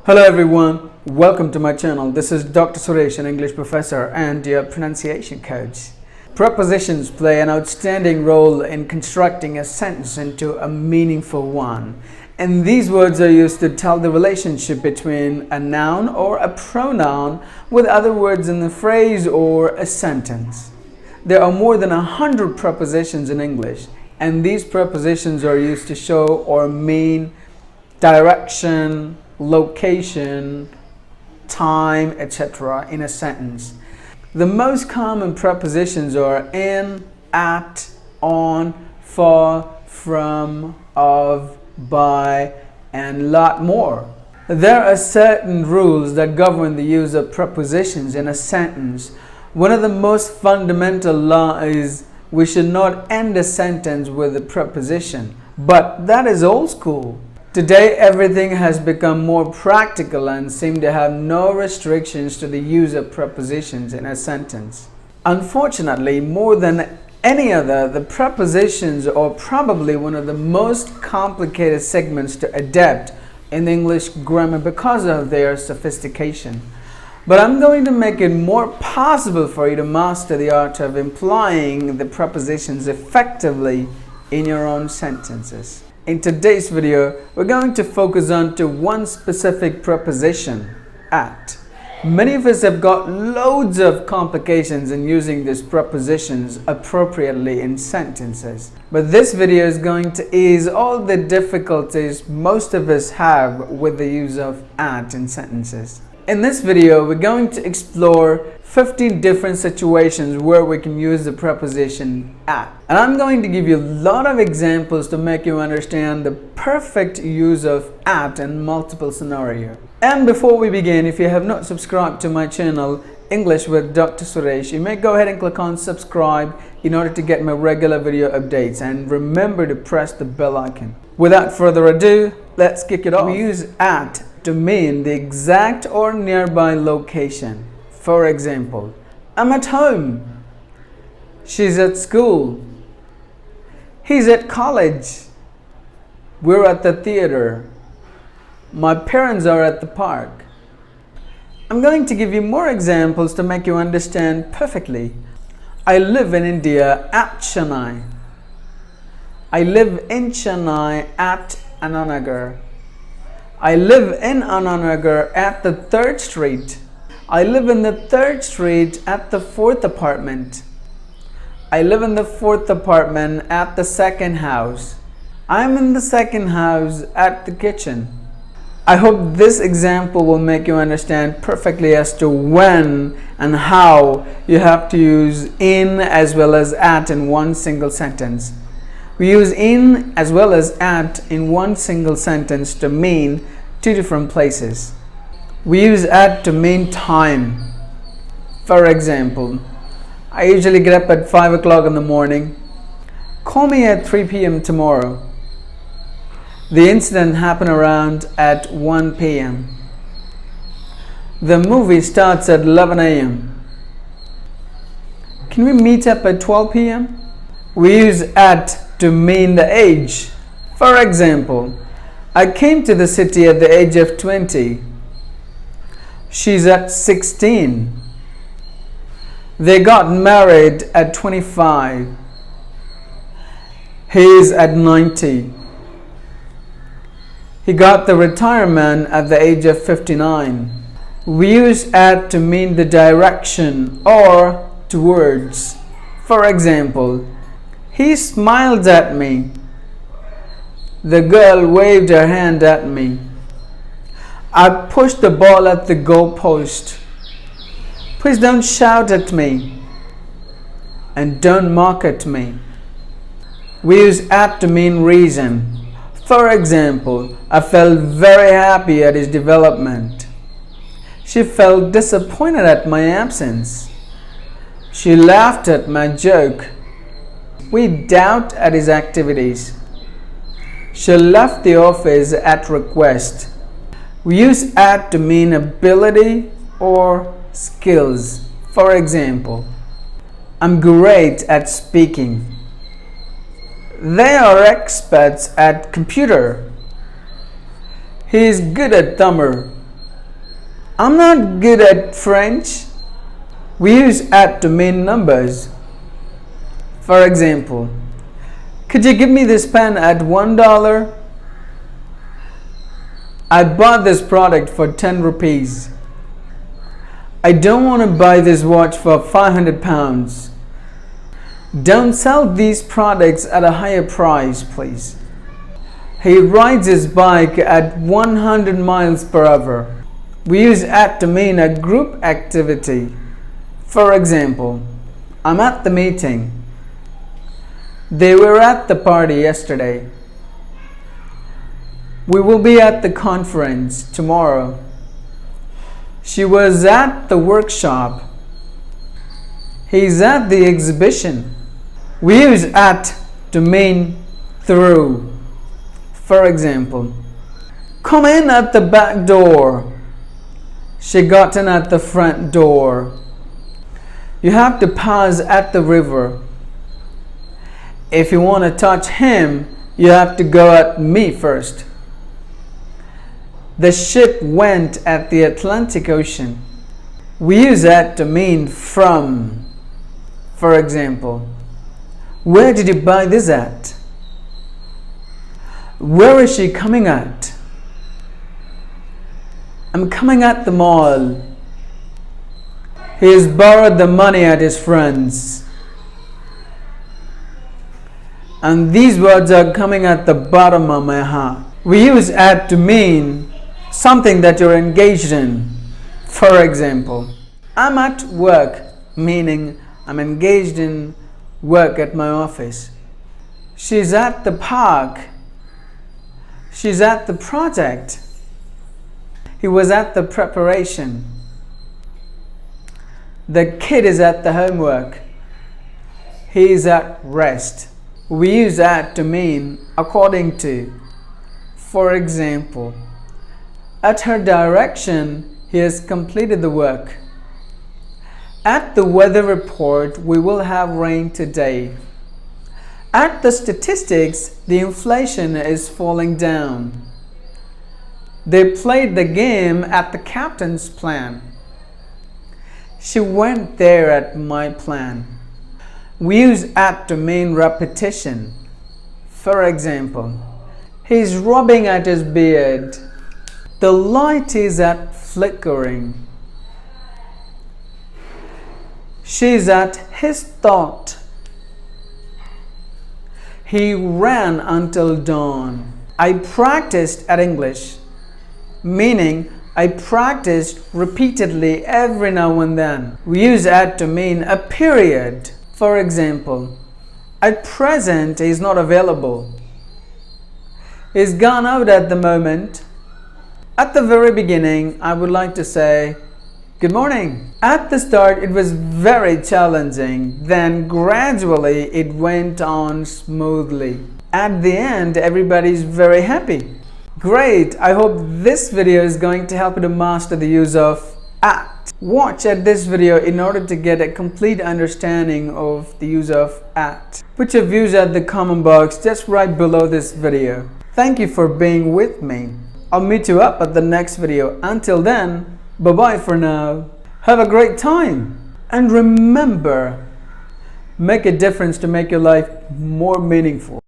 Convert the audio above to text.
Hello everyone, welcome to my channel. This is Dr. Suresh, an English professor and your pronunciation coach. Prepositions play an outstanding role in constructing a sentence into a meaningful one. And these words are used to tell the relationship between a noun or a pronoun with other words in the phrase or a sentence. There are more than 100 prepositions in English, and these prepositions are used to show or mean direction, location, time, etc. in a sentence. The most common prepositions are in, at, on, for, from, of, by, and a lot more. There are certain rules that govern the use of prepositions in a sentence. One of the most fundamental laws is we should not end a sentence with a preposition, but that is old school. Today, everything has become more practical and seems to have no restrictions to the use of prepositions in a sentence. Unfortunately, more than any other, the prepositions are probably one of the most complicated segments to adapt in English grammar because of their sophistication. But I'm going to make it more possible for you to master the art of employing the prepositions effectively in your own sentences. In today's video, we're going to focus on one specific preposition, at. Many of us have got loads of complications in using these prepositions appropriately in sentences. But this video is going to ease all the difficulties most of us have with the use of at in sentences. In this video, we're going to explore 15 different situations where we can use the preposition at. And I'm going to give you a lot of examples to make you understand the perfect use of at in multiple scenarios. And before we begin, if you have not subscribed to my channel, English with Dr. Suresh, you may go ahead and click on subscribe in order to get my regular video updates. And remember to press the bell icon. Without further ado, let's kick it off. We use at to mean the exact or nearby location. For example, I'm at home. She's at school. He's at college. We're at the theater. My parents are at the park. I'm going to give you more examples to make you understand perfectly. I live in India at Chennai. I live in Chennai at Ananagar. I live in Ananagar at the 3rd Street. I live in the 3rd Street at the 4th apartment. I live in the 4th apartment at the 2nd house. I'm in the 2nd house at the kitchen. I hope this example will make you understand perfectly as to when and how you have to use in as well as at in one single sentence. We use in as well as at in one single sentence to mean two different places. We use at to mean time. For example, I usually get up at 5 o'clock in the morning. Call me at 3 p.m. tomorrow. The incident happened around at 1 p.m. The movie starts at 11 a.m. Can we meet up at 12 p.m.? We use at to mean the age. For example, I came to the city at the age of 20. She's at 16. They got married at 25. He's at 90. He got the retirement at the age of 59. We use at to mean the direction or towards. For example, he smiled at me. The girl waved her hand at me. I pushed the ball at the goalpost. Please don't shout at me. And don't mock at me. We use at to mean reason. For example, I felt very happy at his development. She felt disappointed at my absence. She laughed at my joke. We doubt at his activities. She left the office at request. We use at to mean ability or skills. For example, I'm great at speaking. They are experts at computer. He is good at Tamil. I'm not good at French. We use at to mean numbers. For example, could you give me this pen at $1? I bought this product for 10 rupees. I don't want to buy this watch for 500 pounds. Don't sell these products at a higher price, please. He rides his bike at 100 miles per hour. We use at to mean a group activity. For example, I'm at the meeting. They were at the party yesterday. We will be at the conference tomorrow. She was at the workshop. He's at the exhibition. We use at to mean through. For example, come in at the back door. She got in at the front door. You have to pass at the river. If you want to touch him, you have to go at me first. The ship went at the Atlantic Ocean. We use at to mean from. For example, where did you buy this at? Where is she coming at? I'm coming at the mall. He has borrowed the money at his friends. And these words are coming at the bottom of my heart. We use at to mean something that you're engaged in. For example, I'm at work, meaning I'm engaged in work at my office. She's at the park. She's at the project. He was at the preparation. The kid is at the homework. He is at rest. We use at to mean according to. For example, at her direction, he has completed the work. At the weather report, we will have rain today. At the statistics, the inflation is falling down. They played the game at the captain's plan. She went there at my plan. We use at to mean repetition. For example, he's rubbing at his beard. The light is at flickering. She's at his thought. He ran until dawn. I practiced at English, meaning I practiced repeatedly every now and then. We use at to mean a period. For example, at present he is not available. He's gone out at the moment. At the very beginning, I would like to say, good morning. At the start, it was very challenging. Then gradually, it went on smoothly. At the end, everybody's very happy. Great. I hope this video is going to help you to master the use of at. Watch at this video in order to get a complete understanding of the use of at. Put your views at the comment box just right below this video. Thank you for being with me. I'll meet you up at the next video. Until then, bye-bye for now. Have a great time. And remember, make a difference to make your life more meaningful.